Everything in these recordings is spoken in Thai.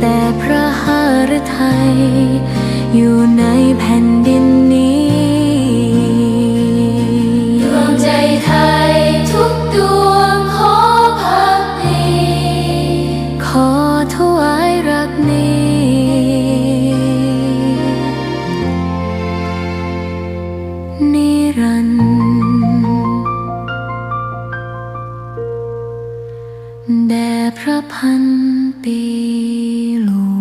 แต่พระหฤทัยอยู่ในแผ่นดินนี้ดวงใจไทยทุกดวงขอพักดีขอถวายรักนี้นิรันดร์แด่พระพันปีหลวง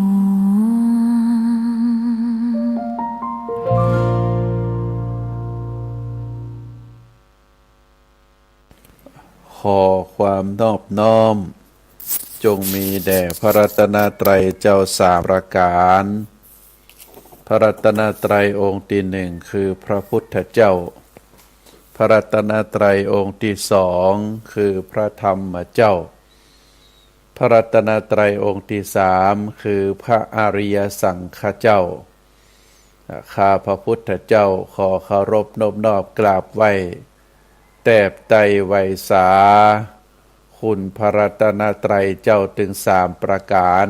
ขอความนอบน้อมจงมีแด่พระรัตนตรัยเจ้าสามประการพระรัตนตรัยองค์ที่หนึ่งคือพระพุทธเจ้าพระรัตนตรัยองค์ที่สองคือพระธรรมเจ้าพระรัตนตรัยองค์ที่สามคือพระอริยสังฆเจ้าข้าพระพุทธเจ้าขอเคารพนอบน้อมกราบไหว้แตบไตรไวสาคุณพระรัตนตรัยเจ้าถึงสามประการ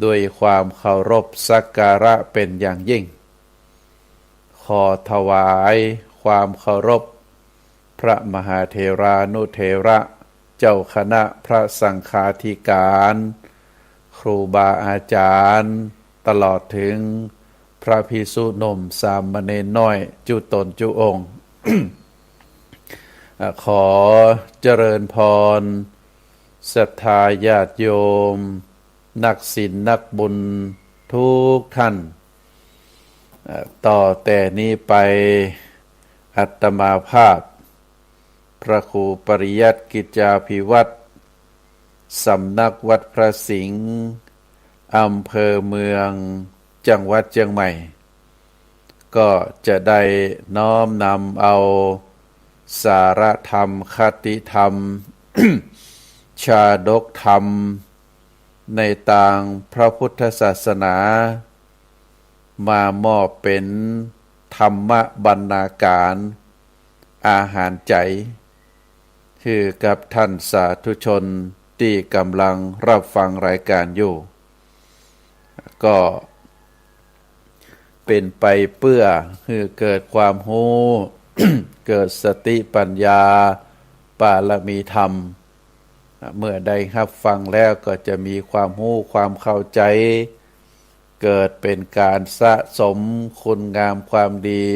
ด้วยความเคารพสักการะเป็นอย่างยิ่งขอถวายความเคารพพระมหาเถรานุเถระเจ้าคณะพระสังฆาธิการครูบาอาจารย์ตลอดถึงพระภิกษุหนุ่มสามเณรน้อยจุตนจุองค์ ขอเจริญพรศรัทธาญาติโยมนักศีลนักบุญทุกท่านต่อแต่นี้ไปอาตมาภาพพระครูปริยัติกิจจาภิวัตรสำนักวัดพระสิงห์อำเภอเมืองจังหวัดเชียงใหม่ก็จะได้น้อมนำเอาสารธรรมคติธรรม ชาดกธรรมในทางพระพุทธศาสนามามอบเป็นธรรมบรรณาการอาหารใจคือกับท่านสาธุชนที่กำลังรับฟังรายการอยู่ก็เป็นไปเพื่อให้เกิดความรู้ เกิดสติปัญญาบารมีธรรมเมื่อได้รับฟังแล้วก็จะมีความรู้ความเข้าใจเกิดเป็นการสะสมคุณงามความดี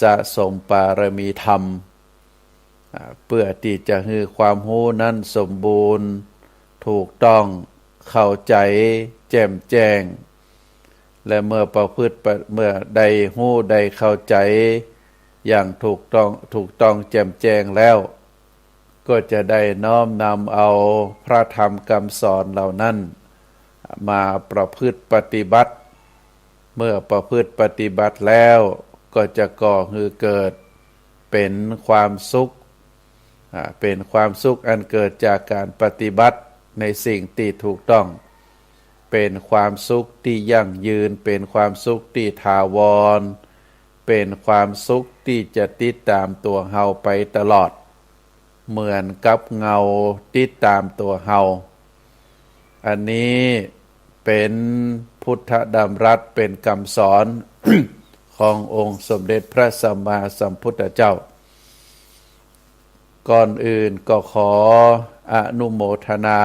สะสมบารมีธรรมเพื่อที่จะให้ความรู้นั้นสมบูรณ์ถูกต้องเข้าใจแจ่มแจ้งและเมื่อประพฤติเมื่อได้รู้ได้เข้าใจอย่างถูกต้องแจ่มแจ้งแล้วก็จะได้น้อมนำเอาพระธรรมคำสอนเหล่านั้นมาประพฤติปฏิบัติเมื่อประพฤติปฏิบัติแล้วก็จะก่อให้เกิดเป็นความสุขเป็นความสุขอันเกิดจากการปฏิบัติในสิ่งที่ถูกต้องเป็นความสุขที่ยั่งยืนเป็นความสุขที่ถาวรเป็นความสุขที่จะติดตามตัวเฮาไปตลอดเหมือนกับเงาติดตามตัวเฮาอันนี้เป็นพุทธดำรัสเป็นคำสอน ขององค์สมเด็จพระสัมมาสัมพุทธเจ้าก่อนอื่นก็ขออนุโมทนา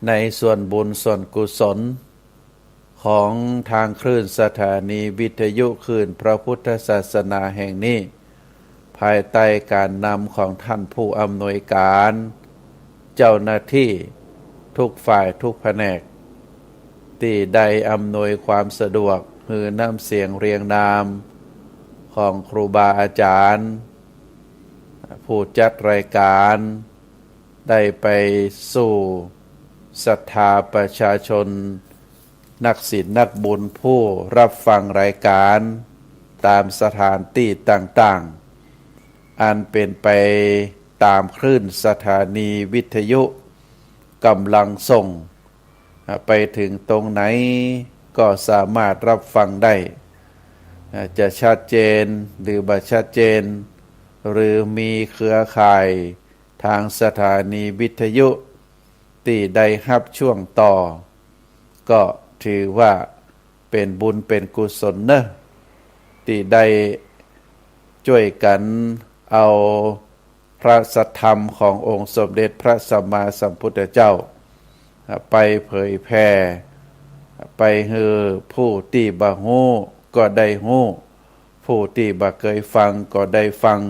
ในส่วนบุญส่วนกุศลของทางคลื่นสถานีวิทยุคลื่นพระพุทธศาสนาแห่งนี้ภายใต้การนำของท่านผู้อำนวยการเจ้าหน้าที่ทุกฝ่ายทุกแผนกที่ได้อำนวยความสะดวกคือนำเสียงเรียงนามของครูบาอาจารย์ผู้จัดรายการได้ไปสู่ศรัทธาประชาชนนักศีลนักบุญผู้รับฟังรายการตามสถานที่ต่างๆอันเป็นไปตามคลื่นสถานีวิทยุกำลังส่งไปถึงตรงไหนก็สามารถรับฟังได้จะชัดเจนหรือบ่ชัดเจนหรือมีเครือข่ายทางสถานีวิทยุ ที่ได้รับช่วงต่อก็ถือว่าเป็นบุญเป็นกุศลเนอะที่ได้ช่วยกันเอาพระสัทธรรมขององค์สมเด็จพระสัมมาสัมพุทธเจ้าไปเผยแพร่ไปให้ผู้ที่บ่ฮู้ก็ได้ฮู้ผู้ที่บ่เคยฟังก็ได้ฟัง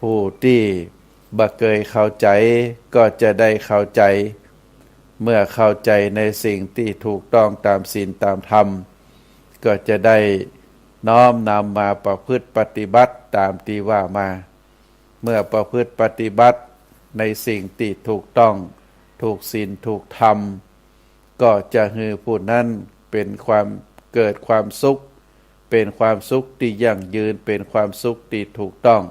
ผู้ที่บ่เคยเข้าใจก็จะได้เข้าใจเมื่อเข้าใจในสิ่งที่ถูกต้องตามศีลตามธรรมก็จะได้น้อมนำมาประพฤติปฏิบัติตามที่ว่ามาเมื่อประพฤติปฏิบัติในสิ่งที่ถูกต้องถูกศีลถูกธรรมก็จะให้ผู้นั้นเป็นความเกิดความสุขเป็นความสุขที่ยั่งยืนเป็นความสุขที่ถูกต้อง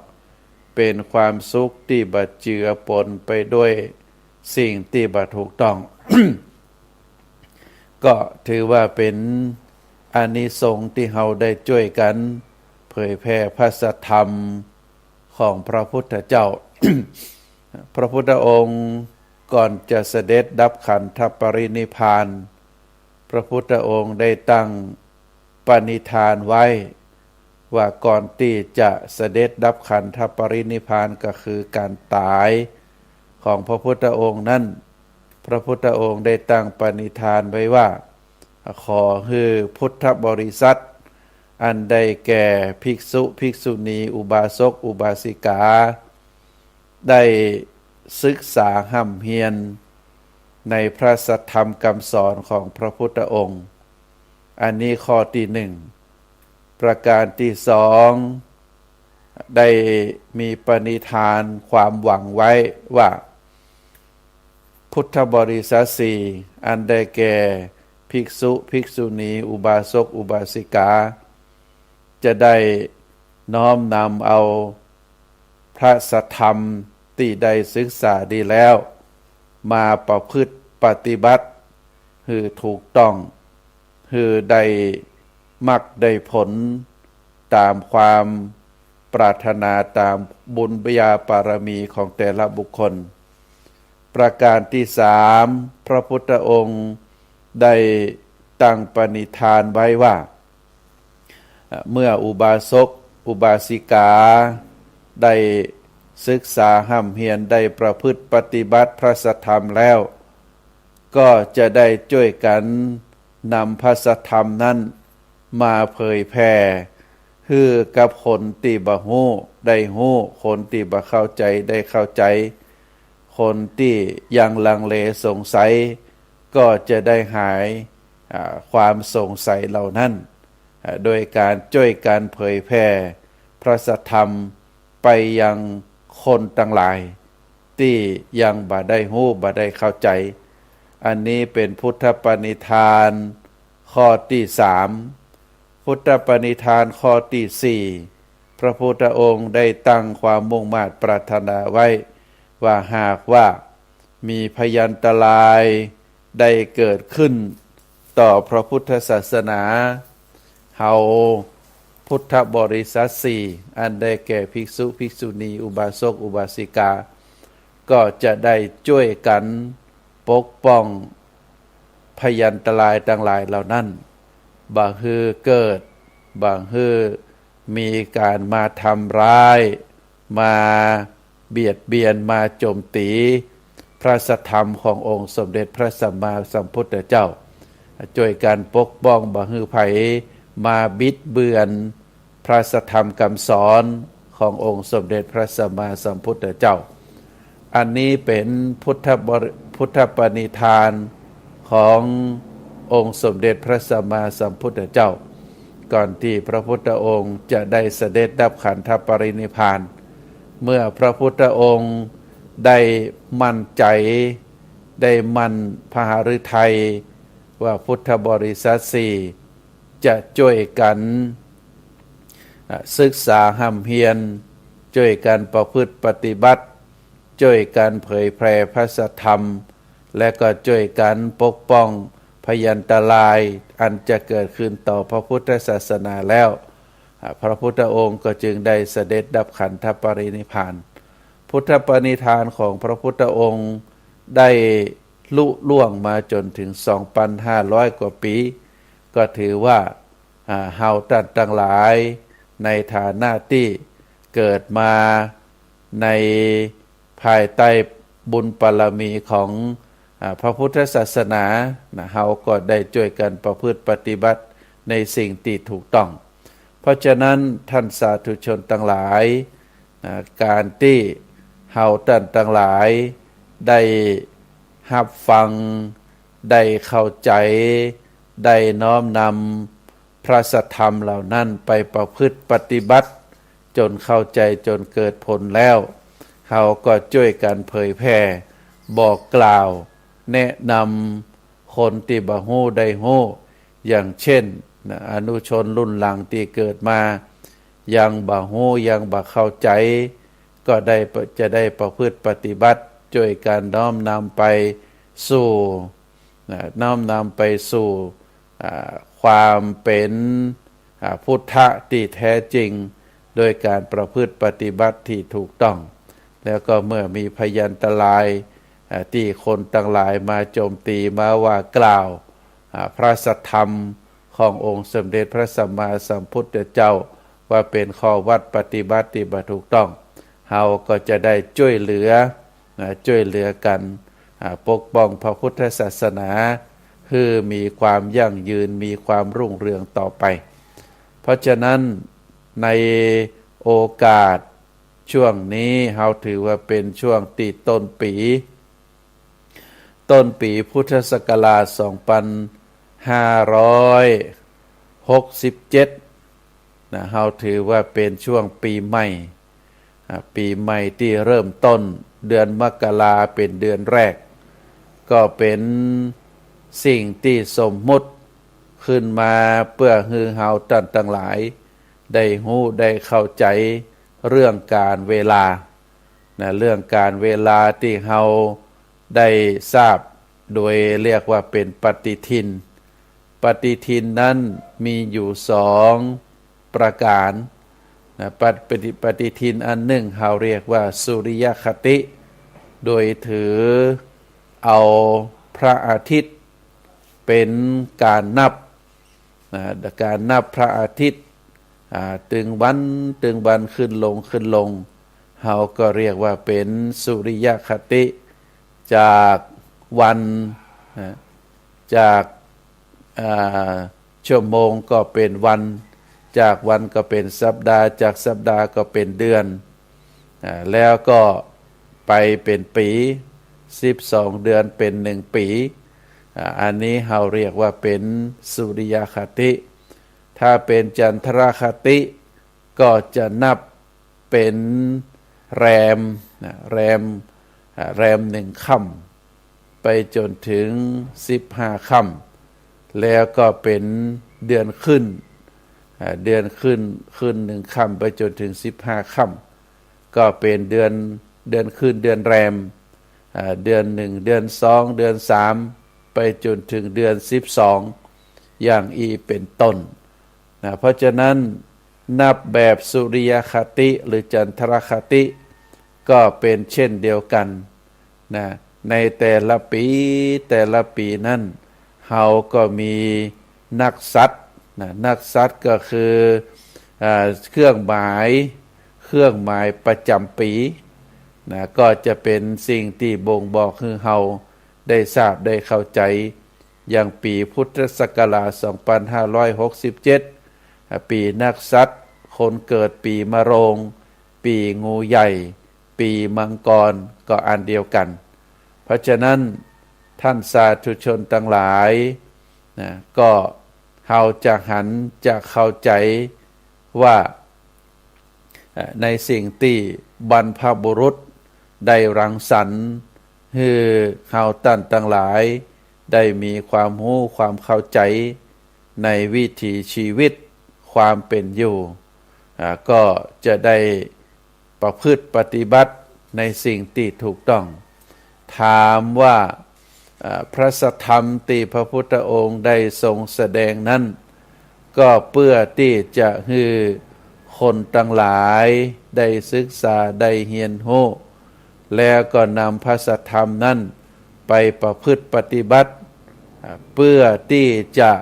เป็นความสุขที่บ่เจือปนไปด้วยสิ่งที่บ่ถูกต้อง ก็ถือว่าเป็นอานิสงส์ที่เราได้ช่วยกันเผยแพร่พระสัทธรรมของพระพุทธเจ้า พระพุทธองค์ก่อนจะเสด็จดับขันธปรินิพพานพระพุทธองค์ได้ตั้งปณิธานไว้ว่าก่อนที่จะเสด็จดับขันธปรินิพพานก็คือการตายของพระพุทธองค์นั้นพระพุทธองค์ได้ตั้งปณิธานไว้ว่าขอให้พุทธบริษัทอันใดแก่ภิกษุภิกษุณีอุบาสกอุบาสิกาได้ศึกษาห่ำเฮียนในพระสัทธรรมคำสอนของพระพุทธองค์อันนี้ข้อที่หนึ่งประการที่สองได้มีปณิธานความหวังไว้ว่าพุทธบริษัทสี่อันได้แก่ภิกษุภิกษุณีอุบาสกอุบาสิกาจะได้น้อมนำเอาพระสัทธรรมที่ได้ศึกษาดีแล้วมาประพฤติปฏิบัติคือถูกต้องคือได้มรรคได้ผลตามความปรารถนาตามบุญญาบารมีของแต่ละบุคคลประการที่สามพระพุทธองค์ได้ตั้งปณิธานไว้ว่าเมื่ออุบาสกอุบาสิกาได้ศึกษาห่ำเฮียนได้ประพฤติปฏิบัติพระสัทธรรมแล้วก็จะได้ช่วยกันนำพระสัทธรรมนั้นมาเผยแผ่คือกับคนที่บ่ฮู้ได้ฮู้คนที่บ่เข้าใจได้เข้าใจคนที่ยังลังเลสงสัยก็จะได้หายความสงสัยเหล่านั้นโดยการช่วยกันเผยแผ่พระสัทธรรมไปยังคนทั้งหลายที่ยังบ่ได้ฮู้บ่ได้เข้าใจอันนี้เป็นพุทธปณิธานข้อที่สามพุทธปณิธานข้อที่สี่พระพุทธองค์ได้ตั้งความมุ่งมา่ปรารถนาไว้ว่าหากว่ามีพยันตรายได้เกิดขึ้นต่อพระพุทธศาสนาเฮาพุทธบริษัทสี่อันได้แก่ภิกษุภิกษุณีอุบาสกอุบาสิกาก็จะได้ช่วยกันปกป้องพยันตรายต่างหลายเหล่านั้นบางคือเกิดบางคือมีการมาทำร้ายมาเบียดเบียนมาโจมตีพระสัทธรรมขององค์สมเด็จพระสัมมาสัมพุทธเจ้าช่วยการปกป้องบางคือไผมาบิดเบือนพระสัทธรรมคำสอนขององค์สมเด็จพระสัมมาสัมพุทธเจ้าอันนี้เป็นพุทธปณิธานขององค์สมเด็จพระสัมมาสัมพุทธเจ้าก่อนที่พระพุทธองค์จะได้เสด็จดับขันธปรินิพพานเมื่อพระพุทธองค์ได้มั่นใจได้มั่นพหฤทัยว่าพุทธบริษัทสี่จะช่วยกันศึกษาห่ำเฮียนช่วยกันประพฤติปฏิบัติช่วยกันเผยแพร่พระสัทธรรมและก็ช่วยกันปกป้องพยันตรายอันจะเกิดขึ้นต่อพระพุทธศาสนาแล้วพระพุทธองค์ก็จึงได้เสด็จดับขันธปรินิพพานพุทธปณิธานของพระพุทธองค์ได้ ลุล่วงมาจนถึง 2,500 กว่าปี ก็ถือว่าเฮาท่านทั้งหลายในฐานะที่เกิดมาในภายใต้บุญบารมีของพระพุทธศาสนาเฮาก็ได้ช่วยกันประพฤติปฏิบัติในสิ่งที่ถูกต้อง เพราะฉะนั้นท่านสาธุชนทั้งหลายการที่เฮาท่านทั้งหลายได้รับฟังได้เข้าใจได้น้อมนำพระสัทธรรมเหล่านั้นไปประพฤติปฏิบัติจนเข้าใจจนเกิดผลแล้วเฮาก็ช่วยกันเผยแผ่บอกกล่าวแนะนำคนที่บ่ฮู้ได้ฮู้อย่างเช่นอนุชนรุ่นหลังที่เกิดมายังบ่ฮู้ยังบ่เข้าใจก็จะได้ประพฤติปฏิบัติช่วยกันน้อมนำไปสู่ความเป็นพุทธะที่แท้จริงโดยการประพฤติปฏิบัติที่ถูกต้องแล้วก็เมื่อมีพยันตรายที่คนต่างหลายมาโจมตีมาว่ากล่าวพระสัทธรรมขององค์สมเด็จพระสัมมาสัมพุทธเจ้าว่าเป็นข้อวัดปฏิบัติที่บ่ถูกต้องเฮาก็จะได้ช่วยเหลือกันปกป้องพระพุทธศาสนาคือมีความยั่งยืนมีความรุ่งเรืองต่อไปเพราะฉะนั้นในโอกาสช่วงนี้เฮาถือว่าเป็นช่วงติดต้นปีพุทธศักราช 2567เฮาถือว่าเป็นช่วงปีใหม่ที่เริ่มต้นเดือนมกราเป็นเดือนแรกก็เป็นสิ่งที่สมมุติขึ้นมาเพื่อให้เฮาท่านทั้งหลายได้รู้ได้เข้าใจเรื่องการเวลาเรื่องการเวลาที่เฮาได้ทราบโดยเรียกว่าเป็นปฏิทินนั้นมีอยู่2ประการปฏิทินอันหนึ่งเฮาเรียกว่าสุริยคติโดยถือเอาพระอาทิตย์เป็นการนับพระอาทิตย์ตึงวันขึ้นลงเฮาก็เรียกว่าเป็นสุริยคติจากวันจากชั่วโมงก็เป็นวันจากวันก็เป็นสัปดาห์จากสัปดาห์ก็เป็นเดือนแล้วก็ไปเป็นปี12เดือนเป็น1ปีอันนี้เราเรียกว่าเป็นสุริยคติถ้าเป็นจันทรคติก็จะนับเป็นแรม1ค่ำไปจนถึง15ค่ำแล้วก็เป็นเดือนขึ้น1ค่ำไปจนถึง15ค่ำก็เป็นเดือนขึ้นเดือนแรมเดือน1เดือน2เดือน3ไปจนถึงเดือน12อย่างเป็นต้นเพราะฉะนั้นนับแบบสุริยคติหรือจันทรคติก็เป็นเช่นเดียวกันในแต่ละปีนั้นเฮาก็มีนักษัตริย์ก็คือเครื่องหมายประจำปีก็จะเป็นสิ่งที่บ่งบอกให้เฮาได้ทราบได้เข้าใจอย่างปีพุทธศักราช 2567 ปีนักษัตริย์คนเกิดปีมะโรงปีงูใหญ่ปีมังกรก็อันเดียวกันเพราะฉะนั้นท่านสาธุชนทั้งหลายก็เฮาจะหันจะเข้าใจว่าในสิ่งที่บรรพบุรุษได้รังสรรค์ให้เฮาท่านทั้งหลายได้มีความรู้ความเข้าใจในวิถีชีวิตความเป็นอยู่ก็จะได้ประพฤติปฏิบัติในสิ่งที่ถูกต้องถามว่าพระสัทธรรมที่พระพุทธองค์ได้ทรงแสดงนั้นก็เพื่อที่จะให้คนทั้งหลายได้ศึกษาได้เรียนรู้แล้วก็นำพระสัทธรรมนั้น ไปประพฤติปฏิบัติเพื่อที่จะ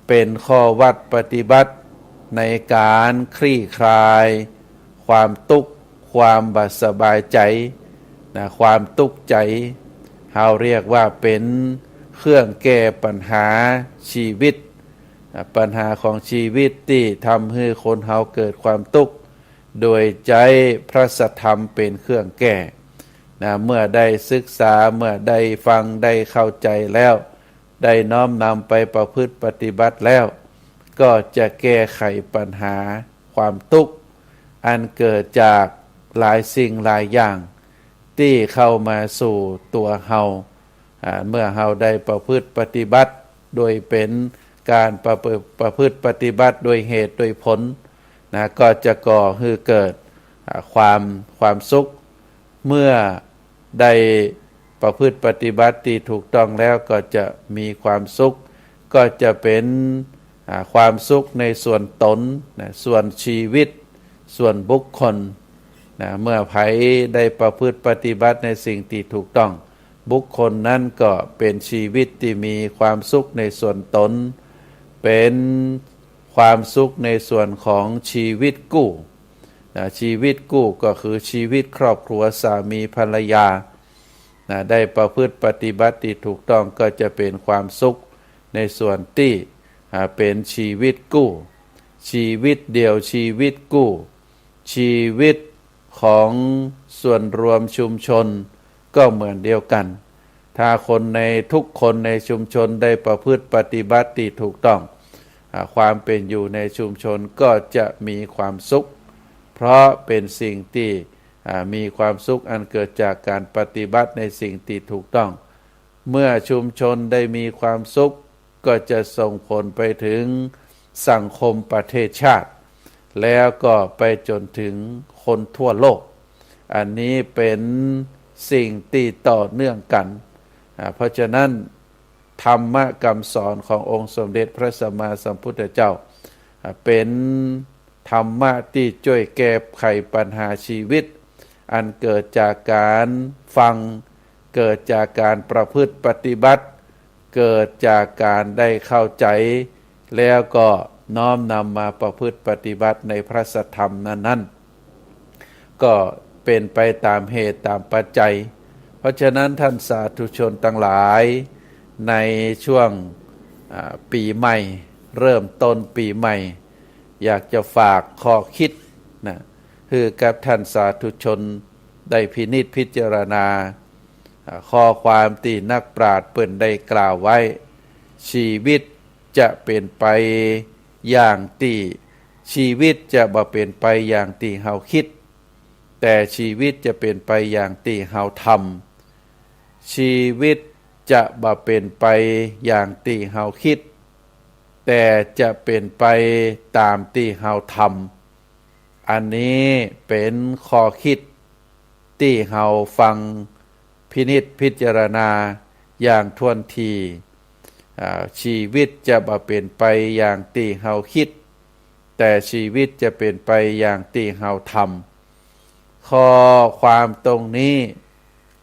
เป็นข้อวัดปฏิบัติในการคลี่คลายความทุกข์ความบ่สบายใจนะความทุกข์ใจเราเรียกว่าเป็นเครื่องแก้ปัญหาชีวิตปัญหาของชีวิตที่ทำให้คนเราเกิดความทุกข์โดยใจพระสัทธรรมเป็นเครื่องแก้นะเมื่อได้ศึกษาเมื่อได้ฟังได้เข้าใจแล้วได้น้อมนำไปประพฤติปฏิบัติแล้วก็จะแก้ไขปัญหาความทุกข์อันเกิดจากหลายสิ่งหลายอย่างที่เข้ามาสู่ตัวเฮาเมื่อเฮาได้ประพฤติปฏิบัติโดยเป็นการประพฤติปฏิบัติโดยเหตุโดยผลนะก็จะก่อให้เกิดความสุขเมื่อได้ประพฤติปฏิบัติที่ถูกต้องแล้วก็จะมีความสุขก็จะเป็นความสุขในส่วนตนนะส่วนชีวิตส่วนบุคคลนะเมื่อไผได้ประพฤติปฏิบัติในสิ่งที่ถูกต้องบุคคลนั้นก็เป็นชีวิตที่มีความสุขในส่วนตนเป็นความสุขในส่วนของชีวิตกู้นะชีวิตกู้ก็คือชีวิตครอบครัวสามีภรรยานะได้ประพฤติปฏิบัติที่ถูกต้องก็จะเป็นความสุขในส่วนที่เป็นชีวิตกู้ชีวิตเดียวชีวิตกู้ชีวิตของส่วนรวมชุมชนก็เหมือนเดียวกันถ้าคนในทุกคนในชุมชนได้ประพฤติปฏิบัติที่ถูกต้องความเป็นอยู่ในชุมชนก็จะมีความสุขเพราะเป็นสิ่งที่มีความสุขอันเกิดจากการปฏิบัติในสิ่งที่ถูกต้องเมื่อชุมชนได้มีความสุขก็จะส่งผลไปถึงสังคมประเทศชาติแล้วก็ไปจนถึงคนทั่วโลกอันนี้เป็นสิ่งที่ต่อเนื่องกันเพราะฉะนั้นธรรมะคำสอนขององค์สมเด็จพระสัมมาสัมพุทธเจ้าเป็นธรรมะที่ช่วยแก้ไขปัญหาชีวิตอันเกิดจากการฟังเกิดจากการประพฤติปฏิบัติเกิดจากการได้เข้าใจแล้วก็น้อมนำมาประพฤติปฏิบัติในพระสัทธรรมนั้นๆก็เป็นไปตามเหตุตามปัจจัยเพราะฉะนั้นท่านสาธุชนทั้งหลายในช่วงปีใหม่เริ่มต้นปีใหม่อยากจะฝากข้อคิดนะคือกับท่านสาธุชนได้พินิจพิจารณาข้อความที่นักปราชญ์เปิ้นได้กล่าวไว้ชีวิตจะเป็นไปอย่างที่ชีวิตจะบ่เป็นไปอย่างที่เฮาคิดแต่ชีวิตจะเป็นไปอย่างที่เฮาทำชีวิตจะบ่เป็นไปอย่างที่เฮาคิดแต่จะเป็นไปตามที่เฮาทำอันนี้เป็นข้อคิดที่เฮาฟังพินิจพิจารณาอย่างท่วนทีชีวิตจะบ่เป็นไปอย่างที่เฮาคิดแต่ชีวิตจะเป็นไปอย่างที่เฮาทำข้อความตรงนี้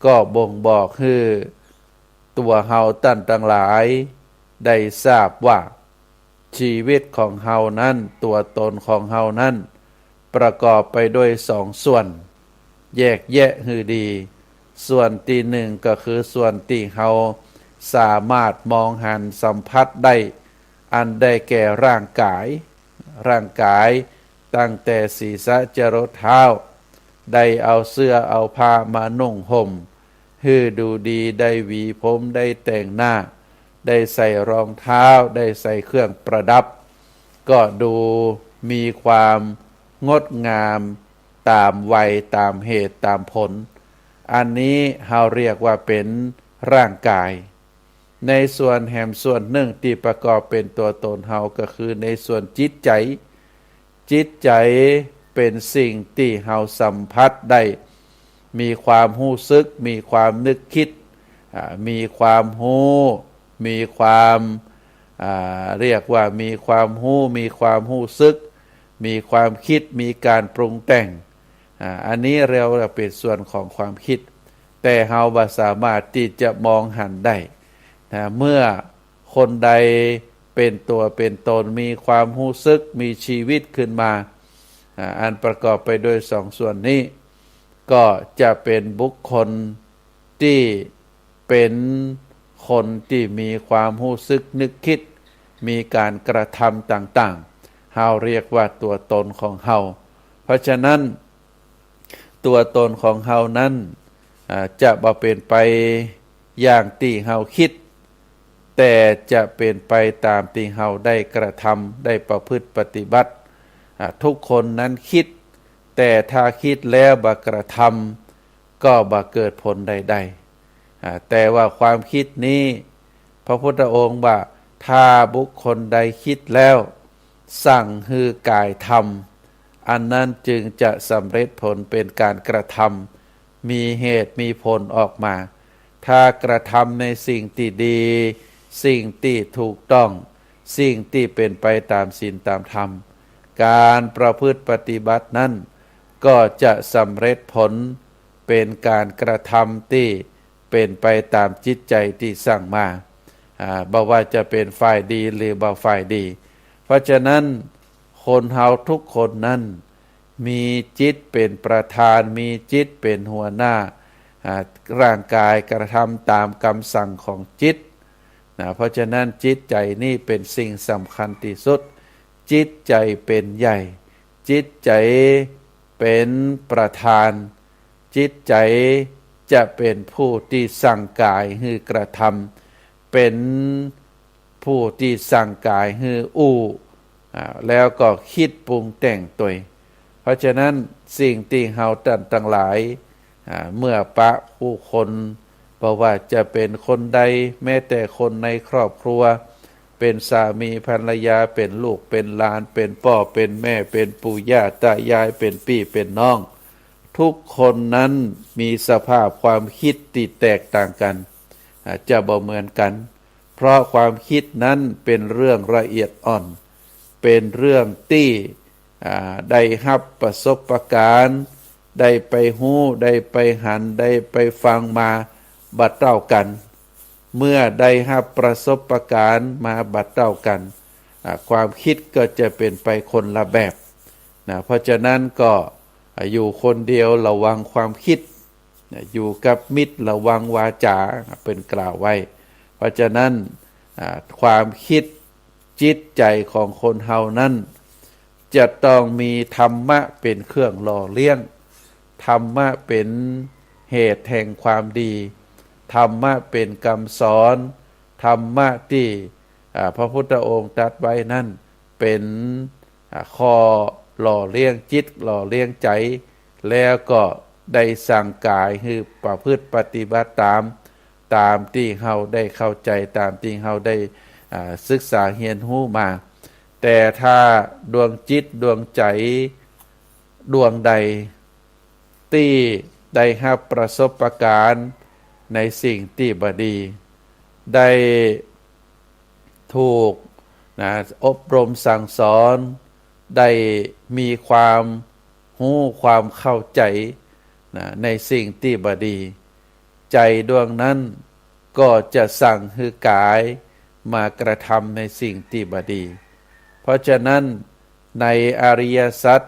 ก็บ่งบอกคือตัวเฮาตั้นทั้งหลายได้ทราบว่าชีวิตของเฮานั้นตัวตนของเฮานั้นประกอบไปด้วยสองส่วนแยกแยะให้ดีส่วนที่หนึ่งก็คือส่วนที่เฮาสามารถมองหันสัมผัสได้อันได้แก่ร่างกายตั้งแต่ศีรษะจรดเท้าได้เอาเสื้อเอาผ้ามานุ่งห่มให้ดูดีได้หวีผมได้แต่งหน้าได้ใส่รองเท้าได้ใส่เครื่องประดับก็ดูมีความงดงามตามวัยตามเหตุตามผลอันนี้เราเรียกว่าเป็นร่างกายในส่วนแห่งส่วนหนึ่งที่ประกอบเป็นตัวตนเฮาก็คือในส่วนจิตใจเป็นสิ่งที่เฮาสัมผัสได้มีความรู้สึกมีความนึกคิดมีความรู้มีความเรียกว่ามีความรู้มีความรู้สึกมีความคิดมีการปรุงแต่งอันนี้เราเป็นส่วนของความคิด แต่เฮาบ่สามารถที่จะมองหันได้นะเมื่อคนใดเป็นตัวเป็นตนมีความรู้สึกมีชีวิตขึ้นมาอันประกอบไปด้วยสองส่วนนี้ก็จะเป็นบุคคลที่เป็นคนที่มีความรู้สึกนึกคิดมีการกระทำต่างๆเฮาเรียกว่าตัวตนของเฮาเพราะฉะนั้นตัวตนของเฮานั้นจะบ่เป็นไปอย่างที่เฮาคิดแต่จะเป็นไปตามที่เฮาได้กระทำได้ประพฤติปฏิบัติทุกคนนั้นคิดแต่ถ้าคิดแล้วบ่กระทำก็บ่เกิดผลใดๆแต่ว่าความคิดนี้พระพุทธองค์ว่าถ้าบุคคลใดคิดแล้วสั่งคือกายทำอันนั้นจึงจะสำเร็จผลเป็นการกระทำมีเหตุมีผลออกมาถ้ากระทำในสิ่งที่ดีสิ่งที่ถูกต้องสิ่งที่เป็นไปตามศีลตามธรรมการประพฤติปฏิบัตินั้นก็จะสำเร็จผลเป็นการกระทำที่เป็นไปตามจิตใจที่สั่งมาบ่ว่าจะเป็นฝ่ายดีหรือบ่ฝ่ายดีเพราะฉะนั้นคนเฮาทุกคนนั้นมีจิตเป็นประธานมีจิตเป็นหัวหน้าร่างกายกระทำตามคำสั่งของจิตเพราะฉะนั้นจิตใจนี่เป็นสิ่งสำคัญที่สุดจิตใจเป็นใหญ่จิตใจเป็นประธานจิตใจจะเป็นผู้ที่สั่งกายให้กระทำเป็นผู้ที่สั่งกายให้แล้วก็คิดปรุงแต่งตัวเพราะฉะนั้นสิ่งที่เฮาทั้งหลายเมื่อปะผู้คนเพราะว่าจะเป็นคนใดแม้แต่คนในครอบครัวเป็นสามีภรรยาเป็นลูกเป็นหลานเป็นพ่อเป็นแม่เป็นปู่ย่าตายายเป็นพี่เป็นน้องทุกคนนั้นมีสภาพความคิดที่แตกต่างกันจะบ่เหมือนกันเพราะความคิดนั้นเป็นเรื่องละเอียดอ่อนเป็นเรื่องที่ได้รับประสบการณ์ได้ไปหู้ได้ไปหันได้ไปฟังมาบัดเต้ากันเมื่อได้รับประสบการณ์มาบัดเต้ากันความคิดก็จะเป็นไปคนละแบบเพราะฉะนั้นก็อยู่คนเดียวระวังความคิดอยู่กับมิตรระวังวาจาเป็นกล่าวไว้เพราะฉะนั้นความคิดจิตใจของคนเฮานั้นจะต้องมีธรรมะเป็นเครื่องหล่อเลี้ยงธรรมะเป็นเหตุแห่งความดีธรรมะเป็นคำสอนธรรมะที่พระพุทธองค์ตรัสไว้นั่นเป็นข้อหล่อเลี้ยงจิตหล่อเลี้ยงใจแล้วก็ได้สั่งกายให้ประพฤติปฏิบัติตามที่เฮาได้เข้าใจตามที่เฮาได้ศึกษาเรียนรู้มาแต่ถ้าดวงจิตดวงใจดวงใดที่ได้รับประสบการณ์ในสิ่งที่บดีได้ถูกอบรมสั่งสอนได้มีความรู้ความเข้าใจในสิ่งที่บดีใจดวงนั้นก็จะสั่งให้กายมากระทำในสิ่งที่บดีเพราะฉะนั้นในอริยสัจ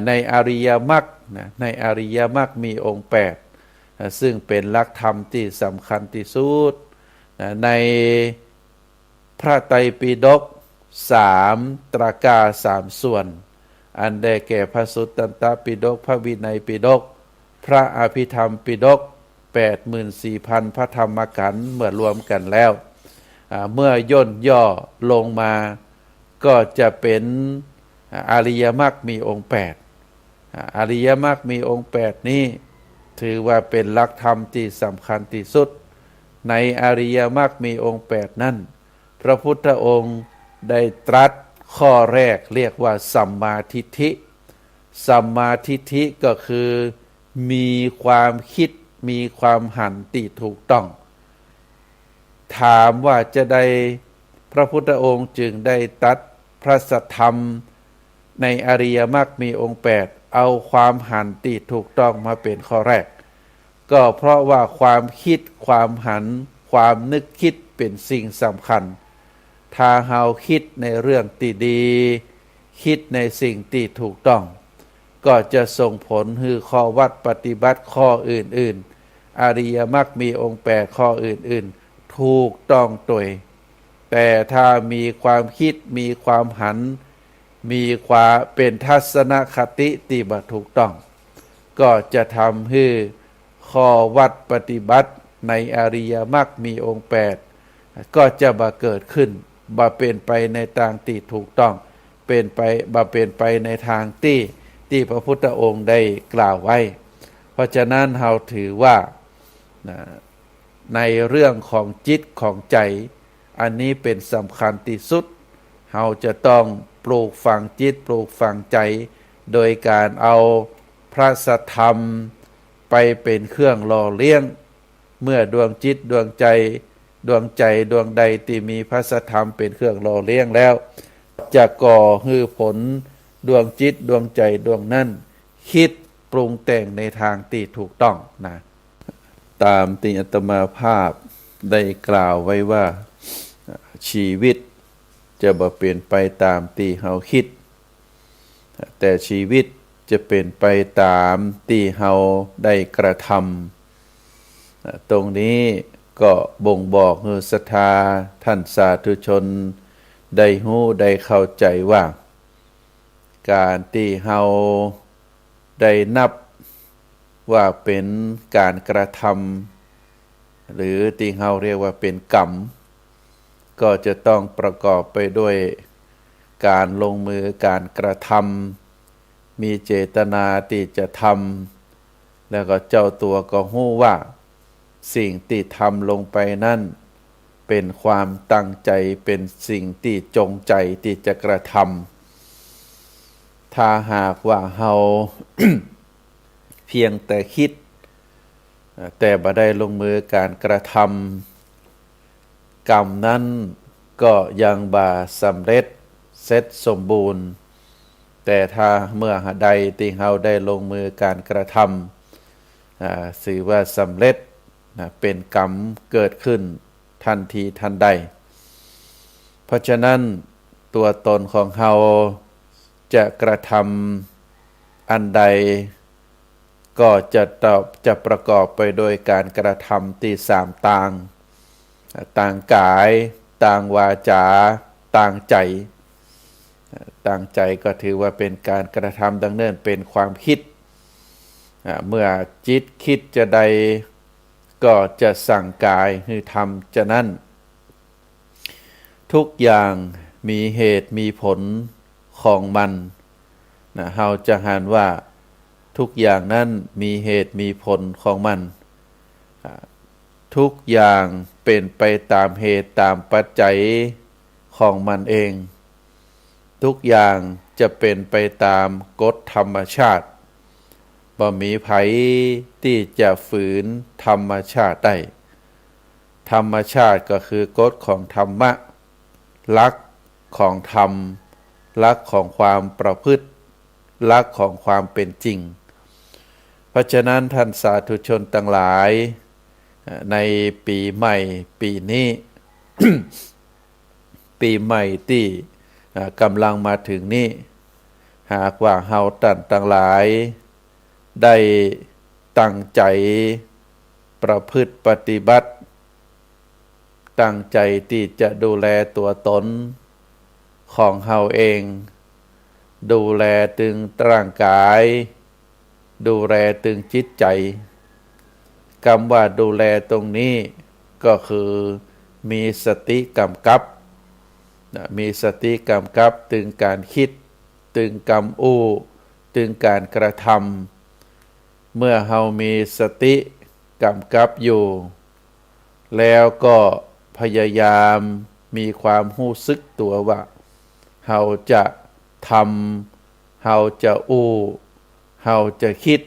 ในอริยมรรคในอริยมรรคมีองค์8ซึ่งเป็นหลักธรรมที่สำคัญที่สุดในพระไตรปิฎก3ตรากา3ส่วนอันได้แก่พระสุตตันตปิฎกพระวินัยปิฎกพระอภิธรรมปิฎก 84,000 พระธรรมขันธ์เมื่อรวมกันแล้วเมื่อย่นย่อลงมาก็จะเป็นอริยมรรคมีองค์8อริยมรรคมีองค์8นี้ถือว่าเป็นหลักธรรมที่สำคัญที่สุดในอริยมรรคมีองค์8นั้นพระพุทธองค์ได้ตรัสข้อแรกเรียกว่าสัมมาทิฏฐิสัมมาทิฏฐิก็คือมีความคิดมีความหันที่ถูกต้องถามว่าจะได้พระพุทธองค์จึงได้ตรัสพระสัทธรรมในอริยมรรคมีองค์8เอาความหันที่ถูกต้องมาเป็นข้อแรก ก็เพราะว่าความคิดความหันความนึกคิดเป็นสิ่งสำคัญถ้าเฮาคิดในเรื่องที่ดีคิดในสิ่งที่ถูกต้องก็จะส่งผลให้ข้อวัดปฏิบัติข้ออื่นๆอริยมรรคมีองค์8ข้ออื่นๆถูกต้องโดยแต่ถ้ามีความคิดมีความหันมีความเป็นทัศนคติที่บ่ถูกต้องก็จะทำให้ข้อวัดปฏิบัติในอริยมรรคมีองค์8ก็จะบ่เกิดขึ้นบ่เป็นไปในทางที่ถูกต้องบ่เป็นไปในทางที่พระพุทธองค์ได้กล่าวไว้เพราะฉะนั้นเราถือว่าในเรื่องของจิตของใจอันนี้เป็นสำคัญที่สุดเราจะต้องปลูกฝังจิตปลูกฝังใจโดยการเอาพระสัทธรรมไปเป็นเครื่องหล่อเลี้ยงเมื่อดวงจิตดวงใจดวงใดที่มีพระสัทธรรมเป็นเครื่องหล่อเลี้ยงแล้วจะก่อให้ผลดวงจิตดวงใจดวงนั้นคิดปรุงแต่งในทางที่ถูกต้องนะตามที่อาตมาภาพได้กล่าวไว้ว่าชีวิตจะบ่เป็นไปตามที่เฮาคิดแต่ชีวิตจะเป็นไปตามที่เฮาได้กระทำตรงนี้ก็บ่งบอกให้ศรัทธาท่านสาธุชนได้รู้ได้เข้าใจว่าการที่เฮาได้นับว่าเป็นการกระทำหรือที่เฮาเรียกว่าเป็นกรรมก็จะต้องประกอบไปด้วยการลงมือการกระทำมีเจตนาที่จะทำแล้วก็เจ้าตัวก็รู้ว่าสิ่งที่ทำลงไปนั่นเป็นความตั้งใจเป็นสิ่งที่จงใจที่จะกระทำถ้าหากว่าเฮา เพียงแต่คิดแต่บ่ได้ลงมือการกระทำกรรมนั้นก็ยังบ่สำเร็จเสร็จสมบูรณ์แต่ถ้าเมื่อใดที่เฮาได้ลงมือการกระทำสื่อว่าสำเร็จเป็นกรรมเกิดขึ้นทันทีทันใดเพราะฉะนั้นตัวตนของเฮาจะกระทำอันใดก็จะประกอบไปโดยการกระทำที่3ต่างกายต่างวาจาต่างใจก็ถือว่าเป็นการกระทำดังเนินเป็นความคิดเมื่อจิตคิดจะใดก็จะสั่งกายให้ทำจะนั้นทุกอย่างมีเหตุมีผลของมันเฮาจะหันว่าทุกอย่างนั้นมีเหตุมีผลของมันทุกอย่างเป็นไปตามเหตุตามปัจจัยของมันเองทุกอย่างจะเป็นไปตามกฎธรรมชาติบ่มีไผที่จะฝืนธรรมชาติได้ธรรมชาติก็คือกฎของธรรมะหลักของธรรมหลักของความประพฤติหลักของความเป็นจริงเพราะฉะนั้นท่านสาธุชนทั้งหลายในปีใหม่ปีนี้ ปีใหม่ที่กำลังมาถึงนี้หากว่าเฮาทั้งหลายได้ตั้งใจประพฤติปฏิบัติตั้งใจที่จะดูแลตัวตนของเฮาเองดูแลถึงร่างกายดูแลถึงจิตใจคำว่าดูแลตรงนี้ก็คือมีสติกำกับมีสติกำกับถึงการคิดถึงกำอู้ถึงการกระทำเมื่อเฮามีสติกำกับอยู่แล้วก็พยายามมีความรู้สึกตัวว่าเฮาจะทำเฮาจะอู้เฮาจะคิด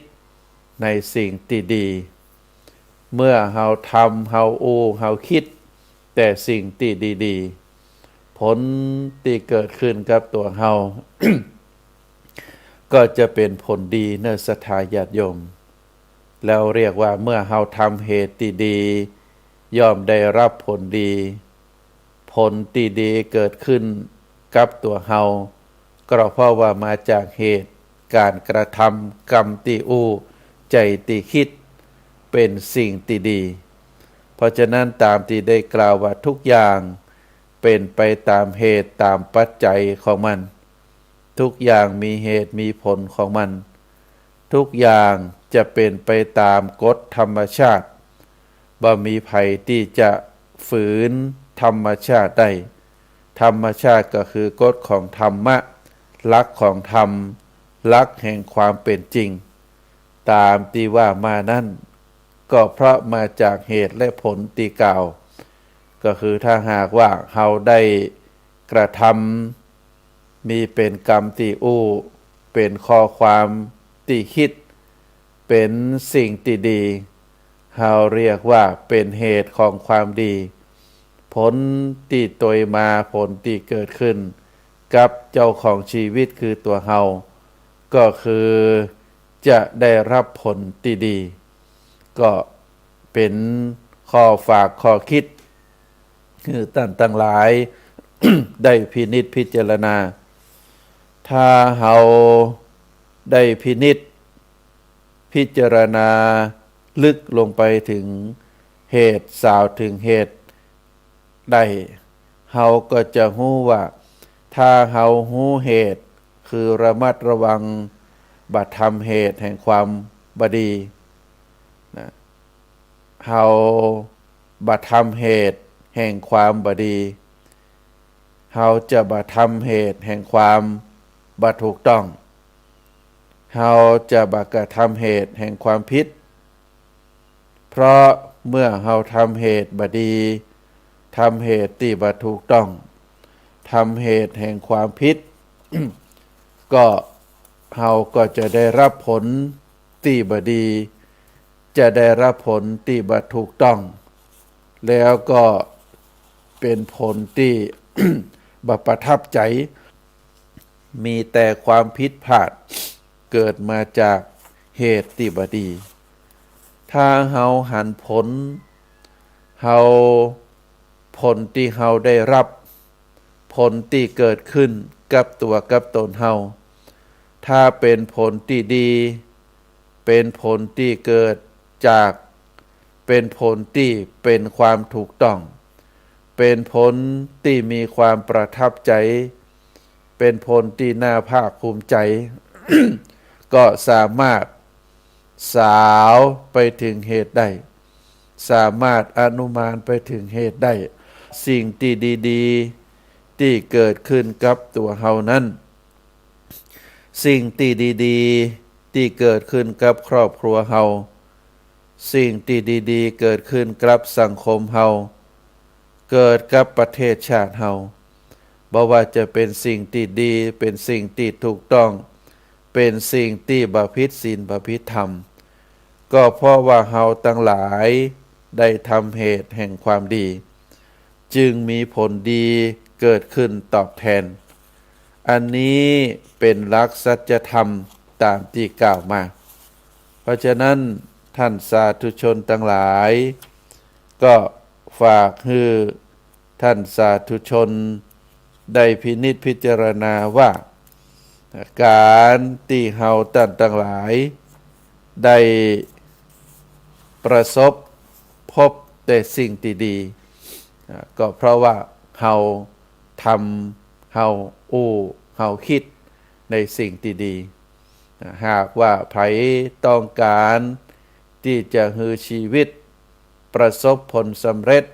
ในสิ่งที่ดีเมื่อเฮาทำเฮาอู้เฮาคิดแต่สิ่งที่ดีๆผลที่เกิดขึ้นกับตัวเฮา ก็จะเป็นผลดีในศรัทธาญาติโยม แล้วเรียกว่าเมื่อเฮาทำเหตุดีย่อมได้รับผลดี ผลดีเกิดขึ้นกับตัวเฮาก็เพราะว่ามาจากเหตุการกระทำกรรมที่อู้ใจที่คิดเป็นสิ่งที่ดีเพราะฉะนั้นตามที่ได้กล่าวว่าทุกอย่างเป็นไปตามเหตุตามปัจจัยของมันทุกอย่างมีเหตุมีผลของมันทุกอย่างจะเป็นไปตามกฎธรรมชาติบ่มีภัยที่จะฝืนธรรมชาติได้ธรรมชาติก็คือกฎของธรรมะหลักของธรรมหลักแห่งความเป็นจริงตามที่ว่ามานั่นก็เพราะมาจากเหตุและผลที่กล่าวก็คือถ้าหากว่าเฮาได้กระทำมีเป็นกรรมที่อู้เป็นข้อความที่คิดเป็นสิ่งที่ดีเฮาเรียกว่าเป็นเหตุของความดีผลที่ตวยมาผลที่เกิดขึ้นกับเจ้าของชีวิตคือตัวเฮาก็คือจะได้รับผลที่ดีก็เป็นข้อฝากข้อคิดคือท่านทั้งหลาย ได้พินิจพิจารณาถ้าเฮาได้พินิจพิจารณาลึกลงไปถึงเหตุสาวถึงเหตุได้เฮาก็จะรู้ว่าถ้าเฮารู้เหตุคือระมัดระวังบัดทำเหตุแห่งความบดีนะเฮาบัดทำเหตุแห่งความบดีเฮาจะบัดทำเหตุแห่งความบัดถูกต้องเฮาจะบัดกระทำเหตุแห่งความผิดเพราะเมื่อเฮาทำเหตุบดีทำเหตุที่บัดถูกต้องทำเหตุแห่งความผิด ก็เฮาก็จะได้รับผลที่บดีจะได้รับผลที่บัดถูกต้องแล้วก็เป็นผลที่ บัดประทับใจมีแต่ความผิดพลาดเกิดมาจากเหตุที่บดีถ้าเฮาหันผลเฮาผลที่เฮาได้รับผลที่เกิดขึ้นกับตัวกับตนเฮาถ้าเป็นผลที่ดีเป็นผลที่เกิดจากเป็นผลที่เป็นความถูกต้องเป็นผลที่มีความประทับใจเป็นผลที่น่าภาคภูมิใจ ก็สามารถสาวไปถึงเหตุได้สามารถอนุมานไปถึงเหตุได้สิ่งที่ดีๆที่เกิดขึ้นกับตัวเฮานั้นสิ่งที่ดีๆที่เกิดขึ้นกับครอบครัวเฮาสิ่งที่ดีๆเกิดขึ้นกับสังคมเฮาเกิดกับประเทศชาติเฮาบ่ว่าจะเป็นสิ่งที่ดีเป็นสิ่งที่ถูกต้องเป็นสิ่งที่บ่ผิดศีลบ่ผิดธรรมก็เพราะว่าเฮาทั้งหลายได้ทำเหตุแห่งความดีจึงมีผลดีเกิดขึ้นตอบแทนอันนี้เป็นหลักสัจธรรมตามที่กล่าวมาเพราะฉะนั้นท่านสาธุชนทั้งหลายก็ฝากให้ท่านสาธุชนได้พินิจพิจารณาว่าการที่เฮาท่านทั้งหลายได้ประสบพบแต่สิ่งที่ดีก็เพราะว่าเฮาทำเฮาเฮาคิดในสิ่งที่ดีหากว่าไผต้องการที่จะให้ชีวิตประสบผลสำเร็จ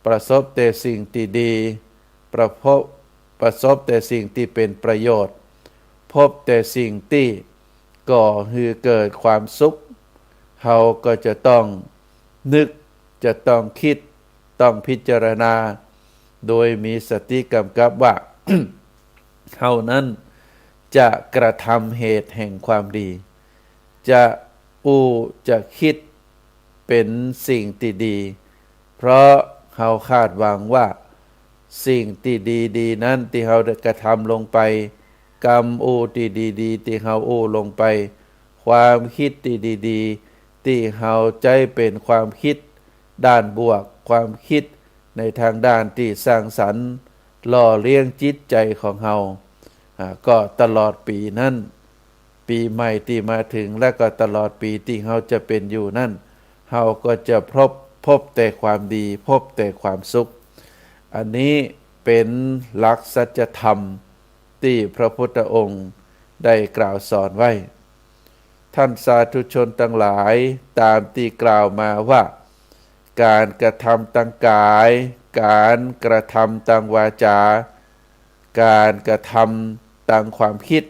ประสบแต่สิ่งที่ดีประสบแต่สิ่งที่เป็นประโยชน์พบแต่สิ่งที่ก่อให้เกิดความสุขเฮาก็จะต้องนึกจะต้องคิดต้องพิจารณาโดยมีสติกำกับว่า เฮานั้นจะกระทำเหตุแห่งความดีจะคิดเป็นสิ่งที่ดีเพราะเฮาคาดหวังว่าสิ่งที่ดีๆนั้นที่เฮาได้กระทำลงไปกรรมที่ดีๆที่เฮาลงไปความคิดที่ดีๆ ที่เฮาใจเป็นความคิดด้านบวกความคิดในทางด้านที่สร้างสรรค์หล่อเลี้ยงจิตใจของเฮาก็ตลอดปีนั้นปีใหม่ที่มาถึงและก็ตลอดปีที่เฮาจะเป็นอยู่นั่นเฮาก็จะพบแต่ความดีพบแต่ความสุขอันนี้เป็นหลักสัจธรรมที่พระพุทธองค์ได้กล่าวสอนไว้ท่านสาธุชนทั้งหลายตามที่กล่าวมาว่าการกระทำทางกายการกระทำทางวาจาการกระทำทางความคิด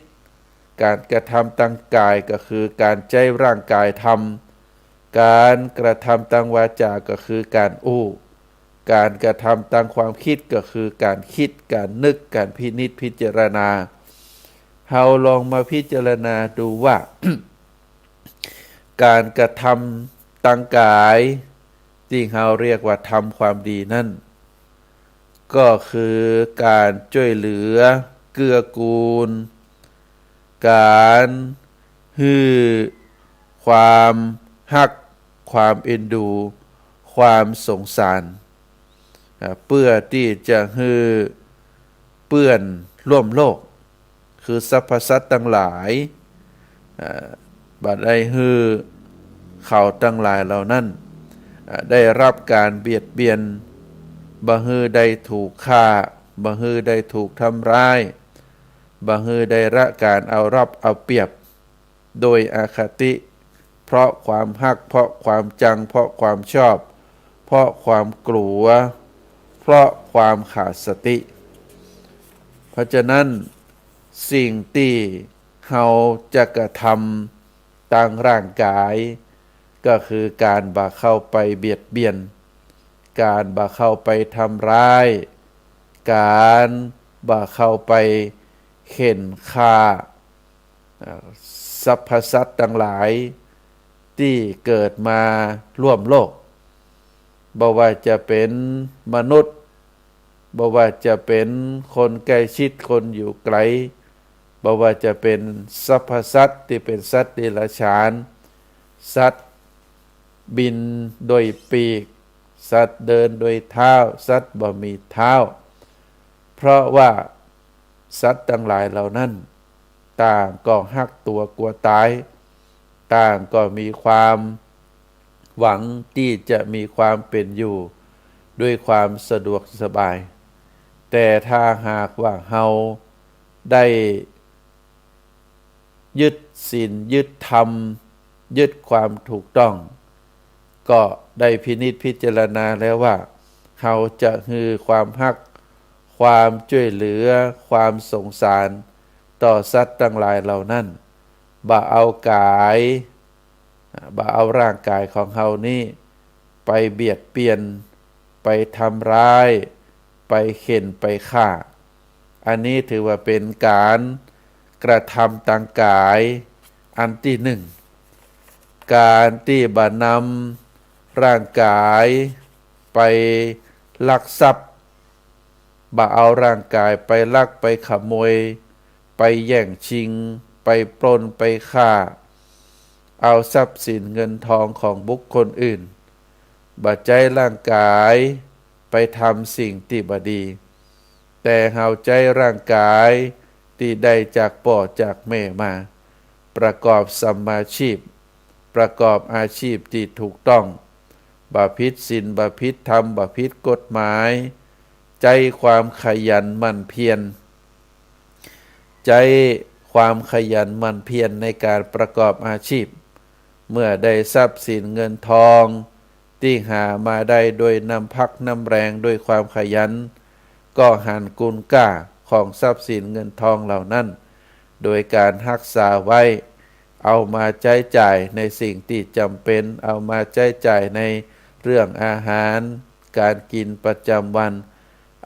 การกระทำทางกายก็คือการใช้ร่างกายทำการกระทำทางวาจาก็คือการอู้การกระทำทางความคิดก็คือการคิดการนึกการพินิจพิจารณาเฮาลองมาพิจารณาดูว่า การกระทำทางกายที่เฮาเรียกว่าทำความดีนั่นก็คือการช่วยเหลือเกื้อกูลการฮือความฮักความเอ็นดูความสงสารเพื่อที่จะฮือเปื้อนร่วมโลกคือสรรพสัตว์ทั้งหลายบัดได้ฮือเขาทั้งหลายเหล่านั้นได้รับการเบียดเบียนบ่ฮือได้ถูกฆ่าบ่ฮือได้ถูกทำร้ายบ่ฮือได้ละการเอารับเอาเปรียบโดยอคติเพราะความฮักเพราะความจังเพราะความชอบเพราะความกลัวเพราะความขาดสติเพราะฉะนั้นสิ่งที่เฮาจะกระทำทางร่างกายก็คือการบ่เข้าไปเบียดเบียนการบ่เข้าไปทำร้ายการบ่เข้าไปเข็นฆ่าสรรพสัตว์ทั้งหลายที่เกิดมาร่วมโลกบ่ว่าจะเป็นมนุษย์บ่ว่าจะเป็นคนใกล้ชิดคนอยู่ไกลบ่ว่าจะเป็นสรรพสัตว์ที่เป็นสัตว์เดรัจฉานสัตว์บินโดยปีกสัตว์เดินโดยเท้าสัตว์บ่มีเท้าเพราะว่าสัตว์ทั้งหลายเหล่านั้นต่างก็ฮักตัวกลัวตายต่างก็มีความหวังที่จะมีความเป็นอยู่ด้วยความสะดวกสบายแต่ถ้าหากว่าเฮาได้ยึดศีลยึดธรรมยึดความถูกต้องก็ได้พินิจพิจารณาแล้วว่าเฮาจะฮือความฮักความช่วยเหลือความสงสารต่อสัตว์ทั้งหลายเหล่านั้นบ่เอากายบ่เอาร่างกายของเฮานี้ไปเบียดเบียนไปทำร้ายไปเข็นไปฆ่าอันนี้ถือว่าเป็นการกระทำทางกายอันที่หนึ่งการที่บ่นำร่างกายไปลักทรัพย์บ่เอาร่างกายไปลักไปขโมยไปแย่งชิงไปปล้นไปฆ่าเอาทรัพย์สินเงินทองของบุคคลอื่นบ่ใจร่างกายไปทำสิ่งที่บ่ดีแต่เฮาใจร่างกายที่ได้จากพ่อจากแม่มาประกอบสัมมาชีพประกอบอาชีพที่ถูกต้องบ่ผิดศีลบ่ผิดธรรมบ่ผิดกฎหมายใจความขยันหมั่นเพียรใจความขยันหมั่นเพียรในการประกอบอาชีพเมื่อได้ทรัพย์สินเงินทองที่หามาได้โดยนำพักน้ำแรงด้วยความขยันก็หันคุณค่าของทรัพย์สินเงินทองเหล่านั้นโดยการรักษาไว้เอามาใช้จ่ายในสิ่งที่จำเป็นเอามาใช้จ่ายในเรื่องอาหารการกินประจำวัน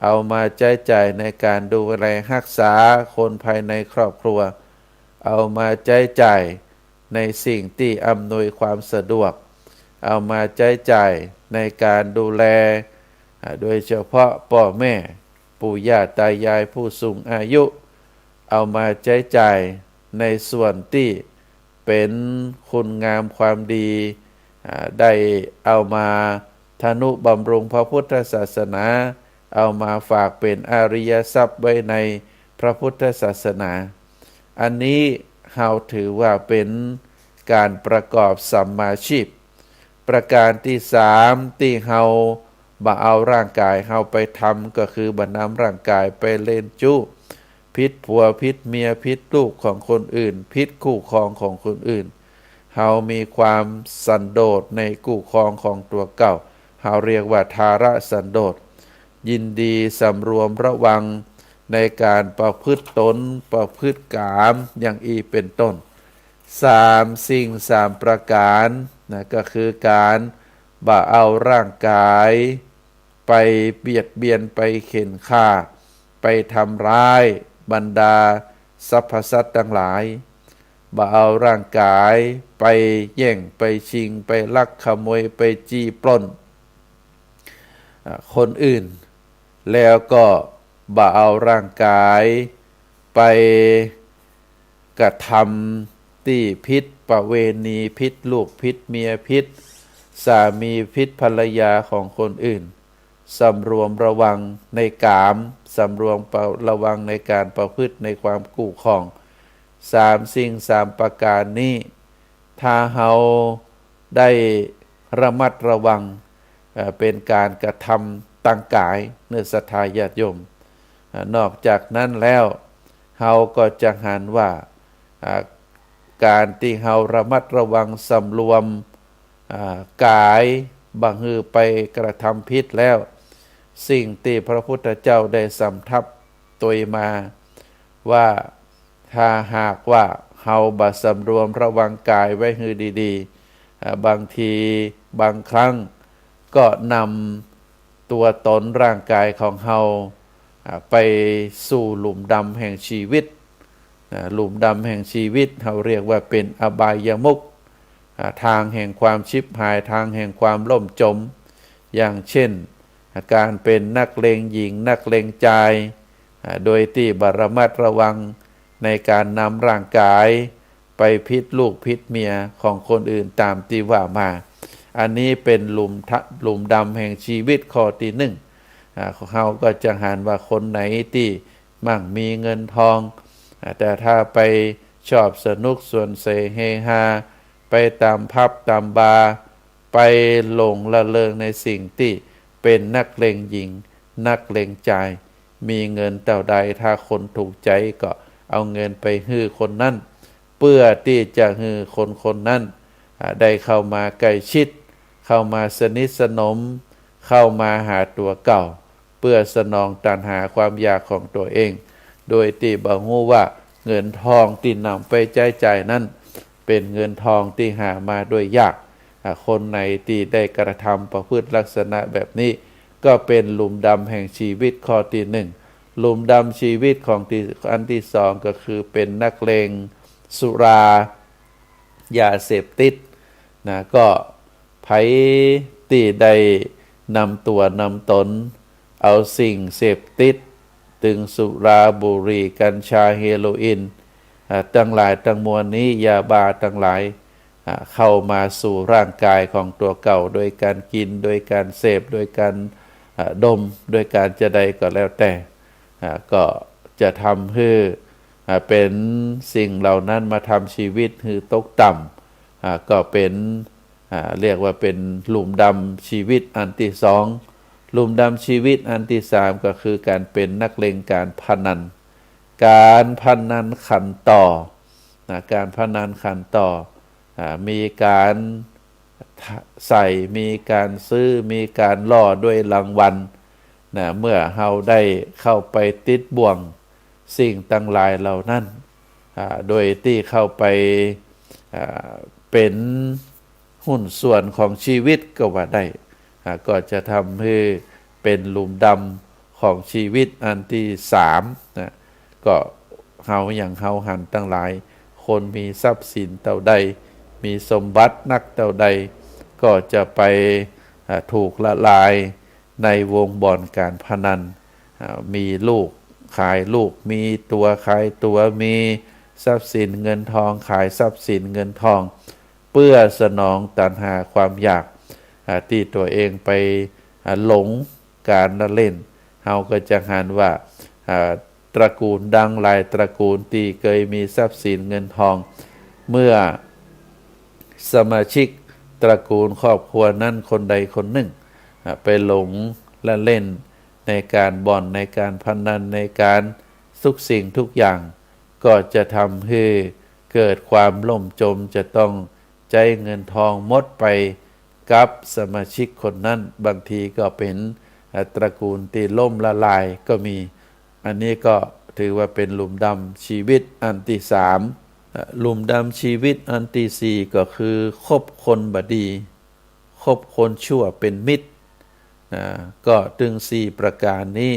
เอามาใช้จ่ายในการดูแลรักษาคนภายในครอบครัวเอามาใช้จ่ายในสิ่งที่อำนวยความสะดวกเอามาใช้จ่ายในการดูแลโดยเฉพาะพ่อแม่ปู่ย่าตายายผู้สูงอายุเอามาใช้จ่ายในส่วนที่เป็นคุณงามความดี ได้เอามาทนุบำรุงพระพุทธศาสนาเอามาฝากเป็นอริยทรัพย์ไว้ในพระพุทธศาสนาอันนี้เราถือว่าเป็นการประกอบสัมมาชีพประการที่สามที่เราบ่เอาร่างกายเราไปทำก็คือบ่นำร่างกายไปเล่นจุพิษผัวพิษเมียพิษลูกของคนอื่นพิษคู่ครองของคนอื่นเรามีความสันโดษในคู่ครองของตัวเก่าเราเรียกว่าทาระสันโดษยินดีสำรวมระวังในการประพฤติตนประพฤติกามอย่างอีเป็นต้นสามสิ่งสามประการนะก็คือการบ่เอาร่างกายไปเบียดเบียนไปเข็นฆ่าไปทำร้ายบรรดาสรรพสัตว์ทั้งหลายบ่เอาร่างกายไปแย่งไปชิงไปลักขโมยไปจี้ปล้นคนอื่นแล้วก็บ่เอาร่างกายไปกระทำที่พิษประเวณีพิษลูกพิษเมียพิษสามีพิษภรรยาของคนอื่นสำรวมระวังในกามสำรวมระวังในการประพฤติในความกู้ครองสามสิ่งสามประการนี้ถ้าเราได้ระมัดระวังเป็นการกระทำตั้งกายเนื้อศรัทธาญาติโยมนอกจากนั้นแล้วเราก็จะหันว่าการที่เราระมัดระวังสำรวมกายบังฮือไปกระทำผิดแล้วสิ่งที่พระพุทธเจ้าได้สำทับตัวมาว่าถ้าหากว่าเราบ่สำรวมระวังกายไว้ฮือดีๆบางทีบางครั้งก็นำตัวตนร่างกายของเราไปสู่หลุมดำแห่งชีวิตหลุมดำแห่งชีวิตเราเรียกว่าเป็นอบายมุขทางแห่งความชิบหายทางแห่งความล่มจมอย่างเช่นการเป็นนักเลงหญิงนักเลงชายโดยที่บ่ระมัดระวังในการนำร่างกายไปพิษลูกพิษเมียของคนอื่นตามที่ว่ามาอันนี้เป็นหลุมดำแห่งชีวิตข้อที่หนึ่งเขาก็จะหันว่าคนไหนที่มั่งมีเงินทองแต่ถ้าไปชอบสนุกส่วนเสเฮฮาไปตามพับตามบาร์ไปหลงละเลงในสิ่งที่เป็นนักเลงหญิงนักเลงชายมีเงินเท่าใดถ้าคนถูกใจก็เอาเงินไปฮื้อคนนั้นเพื่อที่จะฮื้อคนนั้นได้เข้ามาใกล้ชิดเข้ามาสนิทสนมเข้ามาหาตัวเก่าเพื่อสนองตัณหาความอยากของตัวเองโดยที่บ่ฮู้ว่าเงินทองที่นำไปจ่ายนั้นเป็นเงินทองที่หามาด้วยยากคนไหนที่ได้กระทำประพฤติลักษณะแบบนี้ก็เป็นหลุมดำแห่งชีวิตข้อที่หนึ่งหลุมดำชีวิตของอันที่สองก็คือเป็นนักเลงสุรายาเสพติดนะก็ไผที่ได้นำตัวนำตนเอาสิ่งเสพติดถึงสุราบุหรี่กัญชาเฮโรอีนทั้งหลายทั้งมวลนี้ยาบ้าทั้งหลายเข้ามาสู่ร่างกายของตัวเก่าโดยการกินโดยการเสพโดยการดมโดยการจะใดก็แล้วแต่ก็จะทำให้เป็นสิ่งเหล่านั้นมาทำชีวิตให้ตกต่ำก็เป็นเรียกว่าเป็นหลุมดำชีวิตอันที่สองหลุมดำชีวิตอันที่สามก็คือการเป็นนักเลงการพนันการพนันขันต่อการพนันขันต่อมีการใส่มีการซื้อมีการล่อด้วยรางวัลเมื่อเราได้เข้าไปติดบ่วงสิ่งต่างหลายเหล่านั้นโดยที่เข้าไปเป็นหุ้นส่วนของชีวิตก็ว่าได้ก็จะทำให้เป็นหลุมดำของชีวิตอันที่สามก็เฮาอย่างเฮาหันตั้งหลายคนมีทรัพย์สินเท่าใดมีสมบัตินักเท่าใดก็จะไปถูกละลายในวงบ่อนการพนันมีลูกขายลูกมีตัวขายตัวมีทรัพย์สินเงินทองขายทรัพย์สินเงินทอง เพื่อสนองตัณหาความอยากที่ตัวเองไปหลงการละเล่นเฮาก็จะหันว่าตระกูลดังหลายตระกูลที่เคยมีทรัพย์สินเงินทองเมื่อสมาชิกตระกูลครอบครัวนั้นคนใดคนหนึ่งไปหลงและเล่นในการบ่อนในการพนันในการทุกสิ่งทุกอย่างก็จะทำให้เกิดความล่มจมจะต้องใช้เงินทองหมดไปกับสมาชิกคนนั้นบางทีก็เป็นตระกูลที่ล่มละลายก็มีอันนี้ก็ถือว่าเป็นหลุมดำชีวิตอันที่สามหลุมดำชีวิตอันที่สี่ก็คือคบคนบดีคบคนชั่วเป็นมิตรก็ถึงสี่ประการนี้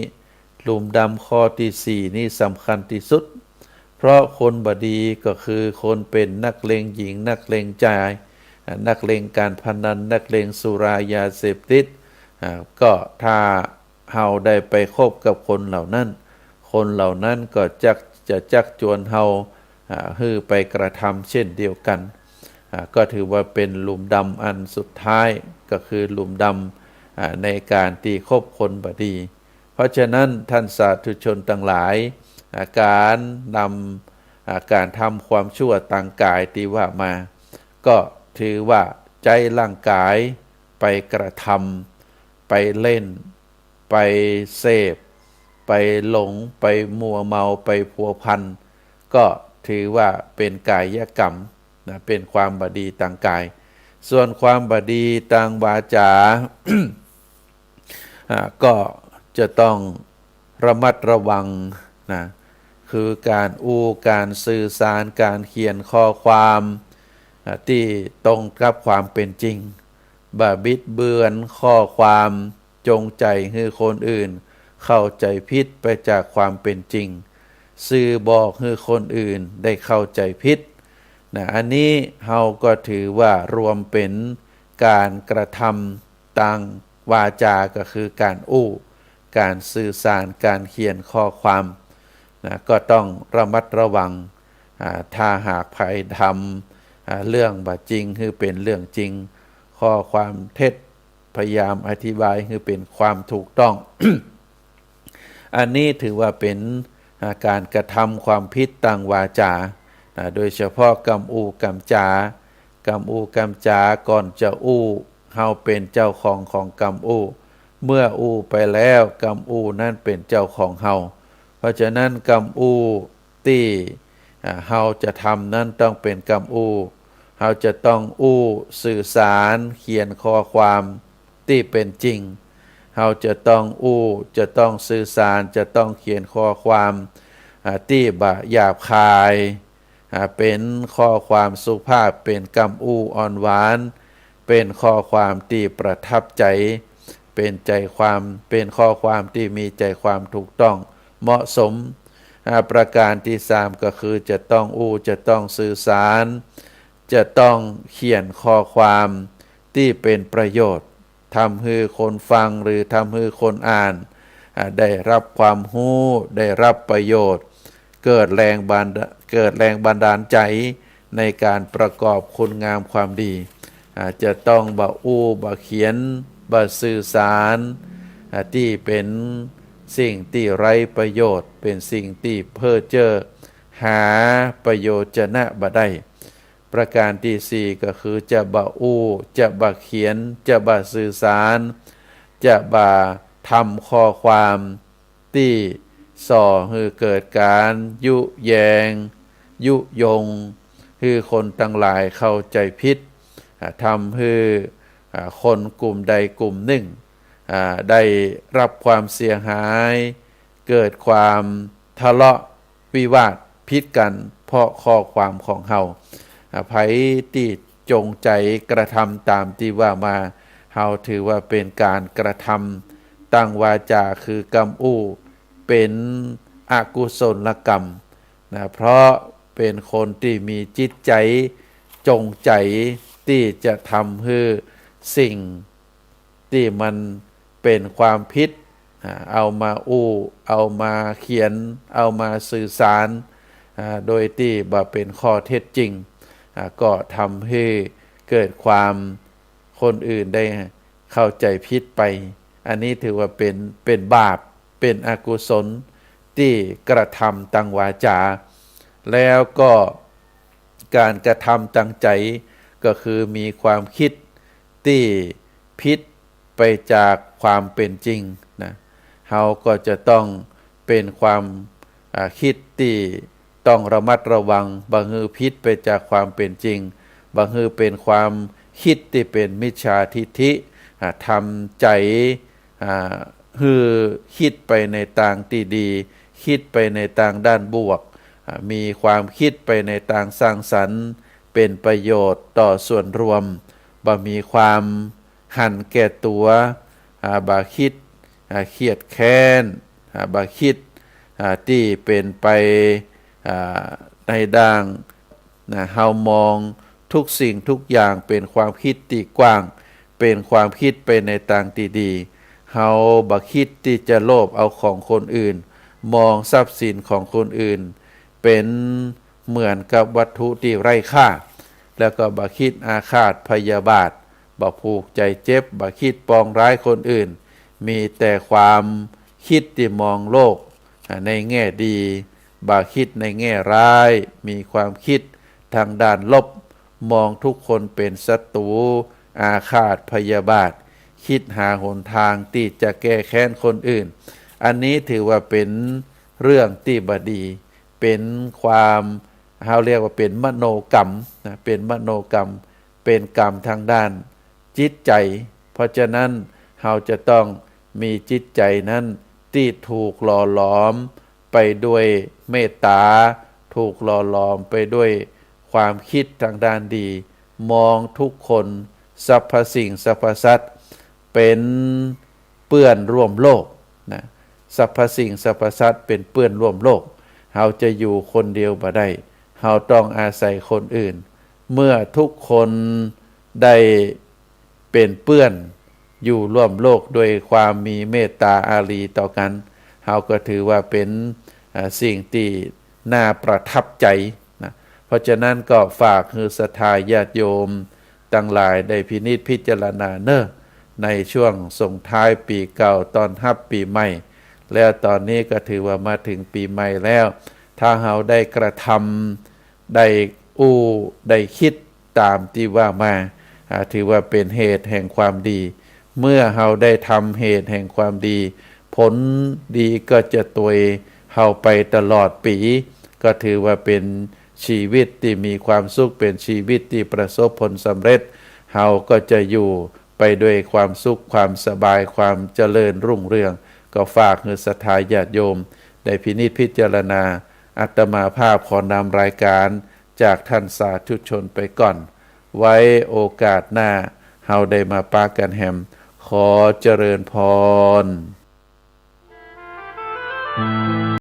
หลุมดำข้อที่สี่นี้สำคัญที่สุดเพราะคนบดีก็คือคนเป็นนักเลงหญิงนักเลงชายนักเลงการพนันนักเลงสุรายาเสพติดก็ถ้าเฮาได้ไปคบกับคนเหล่านั้นคนเหล่านั้นก็จะจักจวนเฮาให้ไปกระทำเช่นเดียวกันก็ถือว่าเป็นหลุมดำอันสุดท้ายก็คือหลุมดำในการที่คบคนบดีเพราะฉะนั้นท่านสาธุชนทั้งหลายการนำการทำความชั่วต่างกายที่ว่ามาก็ถือว่าใจร่างกายไปกระทำไปเล่นไปเสพไปหลงไปมัวเมาไปพัวพันก็ถือว่าเป็นกายกรรมเป็นความบดีทางกายส่วนความบดีทางวาจา ก็จะต้องระมัดระวังนะคือการการสื่อสารการเขียนข้อความที่ตรงกับความเป็นจริงบิดเบือนข้อความจงใจให้คนอื่นเข้าใจผิดไปจากความเป็นจริงสื่อบอกให้คนอื่นได้เข้าใจผิดอันนี้เฮาก็ถือว่ารวมเป็นการกระทำทางวาจาก็คือการการสื่อสารการเขียนข้อความก็ต้องระมัดระวังถ้าหากใครทำเรื่องบ่จริงคือเป็นเรื่องจริงข้อความเท็จพยายามอธิบายคือเป็นความถูกต้อง อันนี้ถือว่าเป็นการกระทำความผิดทางวาจาโดยเฉพาะกรรมกรรมจากรรมกรรมจาก่อนจะเฮาเป็นเจ้าของกรรมเมื่อไปแล้วกรรมนั่นเป็นเจ้าของเฮาเพราะฉะนั้นกรรมที่เฮาจะทำนั้นต้องเป็นกรรมเฮาจะต้องสื่อสารเขียนข้อความที่เป็นจริงเฮาจะต้องจะต้องสื่อสารจะต้องเขียนข้อความที่บ่หยาบคายเป็นข้อความสุภาพเป็นกำอ่อนหวานเป็นข้อความที่ประทับใจเป็นใจความเป็นข้อความที่มีใจความถูกต้องเหมาะสมประการที่สามก็คือจะต้องจะต้องสื่อสารจะต้องเขียนข้อความที่เป็นประโยชน์ทำให้คนฟังหรือทำให้คนอ่านได้รับความรู้ได้รับประโยชน์เกิดแรงบันดาลใจในการประกอบคุณงามความดีจะต้องบ่เขียนบ่สื่อสารที่เป็นสิ่งที่ไร้ประโยชน์เป็นสิ่งที่เพ้อเจ้อหาประโยชน์จะนะบ่ได้ประการที่สี่ก็คือจะบ่จะบ่เขียนจะบ่สื่อสารจะบ่ทำข้อความที่ส่อให้เกิดการยุแยงยุยงให้คนทั้งหลายเข้าใจผิดทำให้คนกลุ่มใดกลุ่มหนึ่งได้รับความเสียหายเกิดความทะเลาะวิวาทพิษกันเพราะข้อความของเฮาไผที่จงใจกระทำตามที่ว่ามาเฮาถือว่าเป็นการกระทำตั้งวาจาคือกรรมเป็นอกุศลกรรมเพราะเป็นคนที่มีจิตใจจงใจที่จะทำให้สิ่งที่มันเป็นความผิดเอามาเอามาเขียนเอามาสื่อสารโดยที่บ่เป็นข้อเท็จจริงก็ทำให้ เกิดความคนอื่นได้เข้าใจผิดไปอันนี้ถือว่าเป็นบาปเป็นอกุศลที่กระทำตั้งวาจาแล้วก็การกระทำตั้งใจก็คือมีความคิดที่ผิดไปจากความเป็นจริงนะเราก็จะต้องเป็นความคิดที่ต้องระมัดระวังบางทีผิดไปจากความเป็นจริงบางทีเป็นความคิดที่เป็นมิจฉาทิฐิทำใจฮือคิดไปในทางที่ดีคิดไปในทางด้านบวกมีความคิดไปในทางสร้างสรรค์เป็นประโยชน์ต่อส่วนรวมบ่มีความหันแก่ตัวบ่คิดเครียดแค้นบ่คิดที่เป็นไปในด้านเฮามองทุกสิ่งทุกอย่างเป็นความคิดที่กว้างเป็นความคิดไปในทางที่ดีเฮาบ่คิดที่จะโลภเอาของคนอื่นมองทรัพย์สินของคนอื่นเป็นเหมือนกับวัตถุที่ไร้ค่าแล้วก็บ่คิดอาฆาตพยาบาทบ่ผูกใจเจ็บบ่คิดปองร้ายคนอื่นมีแต่ความคิดที่มองโลกในแง่ดีบ่คิดในแง่ร้ายมีความคิดทางด้านลบมองทุกคนเป็นศัตรูอาฆาตพยาบาทคิดหาหนทางที่จะแก้แค้นคนอื่นอันนี้ถือว่าเป็นเรื่องที่บดีเป็นความเราเรียกว่าเป็นมโนกรรมนะเป็นมโนกรรมเป็นกรรมทางด้านจิตใจเพราะฉะนั้นเราจะต้องมีจิตใจนั้นที่ถูกหล่อหลอมไปด้วยเมตตาถูกหล่อหลอมไปด้วยความคิดทางด้านดีมองทุกคนสรรพสิ่งสรรพสัตว์เป็นเปื้อนร่วมโลกนะสรรพสิ่งสรรพสัตว์เป็นเปื้อนร่วมโลกเราจะอยู่คนเดียวบ่ได้เราต้องอาศัยคนอื่นเมื่อทุกคนได้เป็นเปื้อนอยู่ร่วมโลกโดยความมีเมตตาอารีต่อกันเราก็ถือว่าเป็นสิ่งที่น่าประทับใจนะเพราะฉะนั้นก็ฝากคือศรัทธาญาติโยมทั้งหลายได้พินิจพิจารณาเนอะในช่วงส่งท้ายปีเก่าตอนรับปีใหม่แล้วตอนนี้ก็ถือว่ามาถึงปีใหม่แล้วถ้าเราได้กระทำได้ได้คิดตามที่ว่ามาถือว่าเป็นเหตุแห่งความดีเมื่อเราได้ทำเหตุแห่งความดีผลดีก็จะตวยเราไปตลอดปีก็ถือว่าเป็นชีวิตที่มีความสุขเป็นชีวิตที่ประสบผลสำเร็จเราก็จะอยู่ไปด้วยความสุขความสบายความเจริญรุ่งเรืองก็ฝากให้ศรัทธาญาติโยมได้พินิจพิจารณาอาตมาภาพขอนำรายการจากท่านสาธุชนไปก่อนไว้โอกาสหน้าเฮาได้มาปากันแฮมขอเจริญพร